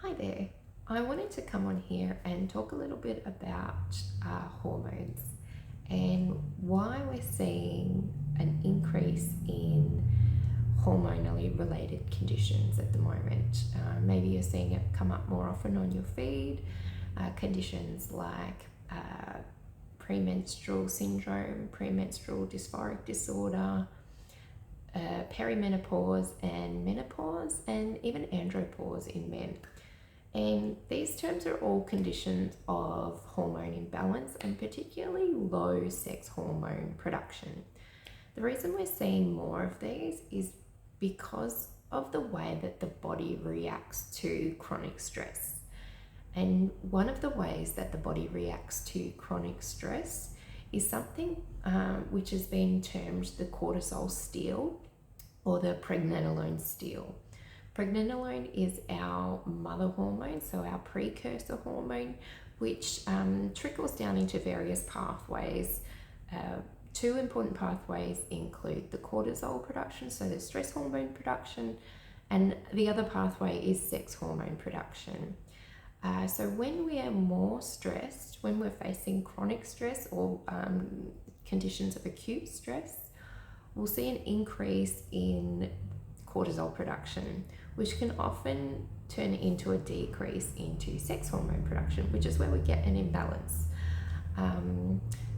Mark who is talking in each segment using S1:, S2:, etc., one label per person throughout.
S1: Hi there. I wanted to come on here and talk a little bit about hormones and why we're seeing an increase in hormonally related conditions at the moment. Maybe you're seeing it come up more often on your feed. Conditions like premenstrual syndrome, premenstrual dysphoric disorder, perimenopause and menopause, and even andropause in men. And these terms are all conditions of hormone imbalance and particularly low sex hormone production. The reason we're seeing more of these is because of the way that the body reacts to chronic stress. And one of the ways that the body reacts to chronic stress is something which has been termed the cortisol steal or the pregnenolone steal. Pregnenolone is our mother hormone, so our precursor hormone, which trickles down into various pathways. Two important pathways include the cortisol production, so the stress hormone production, and the other pathway is sex hormone production. So when we are more stressed, when we're facing chronic stress or conditions of acute stress, we'll see an increase in cortisol production, which can often turn into a decrease into sex hormone production, which is where we get an imbalance.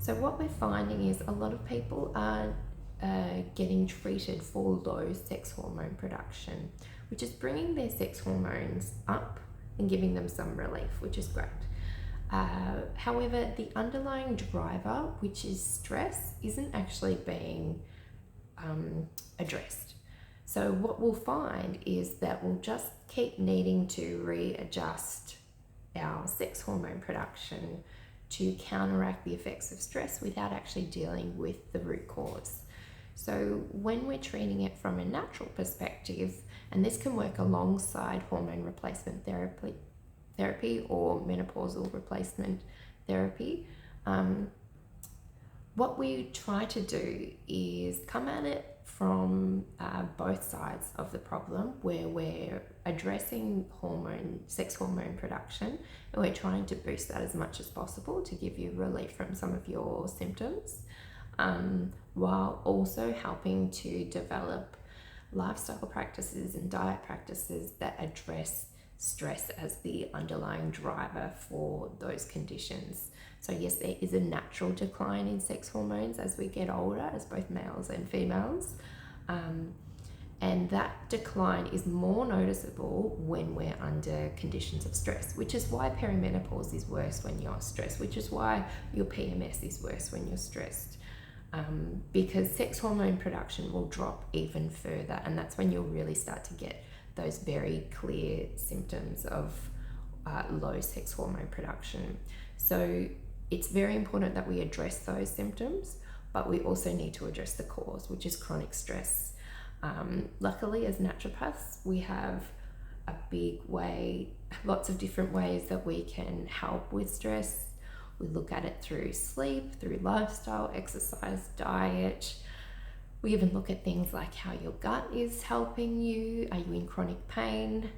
S1: So what we're finding is a lot of people are getting treated for low sex hormone production, which is bringing their sex hormones up and giving them some relief, which is great. However, the underlying driver, which is stress, isn't actually being addressed. So what we'll find is that we'll just keep needing to readjust our sex hormone production to counteract the effects of stress without actually dealing with the root cause. So when we're treating it from a natural perspective, and this can work alongside hormone replacement therapy or menopausal replacement therapy, what we try to do is come at it from both sides of the problem, where we're addressing sex hormone production, and we're trying to boost that as much as possible to give you relief from some of your symptoms, while also helping to develop lifestyle practices and diet practices that address stress as the underlying driver for those conditions. So yes, there is a natural decline in sex hormones as we get older, as both males and females. And that decline is more noticeable when we're under conditions of stress, which is why perimenopause is worse when you're stressed, which is why your PMS is worse when you're stressed. Because sex hormone production will drop even further, and that's when you'll really start to get those very clear symptoms of low sex hormone production. So it's very important that we address those symptoms, but we also need to address the cause, which is chronic stress. Luckily, as naturopaths, we have a big way, lots of different ways that we can help with stress. We look at it through sleep, through lifestyle, exercise, diet. We even look at things like how your gut is helping you. Are you in chronic pain?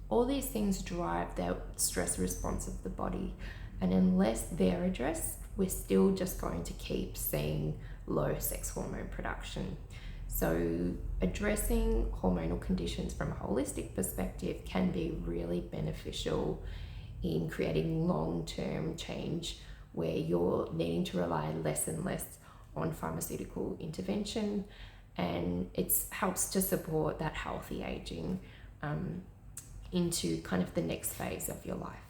S1: All these things drive the stress response of the body. And unless they're addressed, we're still just going to keep seeing low sex hormone production. So addressing hormonal conditions from a holistic perspective can be really beneficial in creating long-term change where you're needing to rely less and less on pharmaceutical intervention, and it helps to support that healthy aging into kind of the next phase of your life.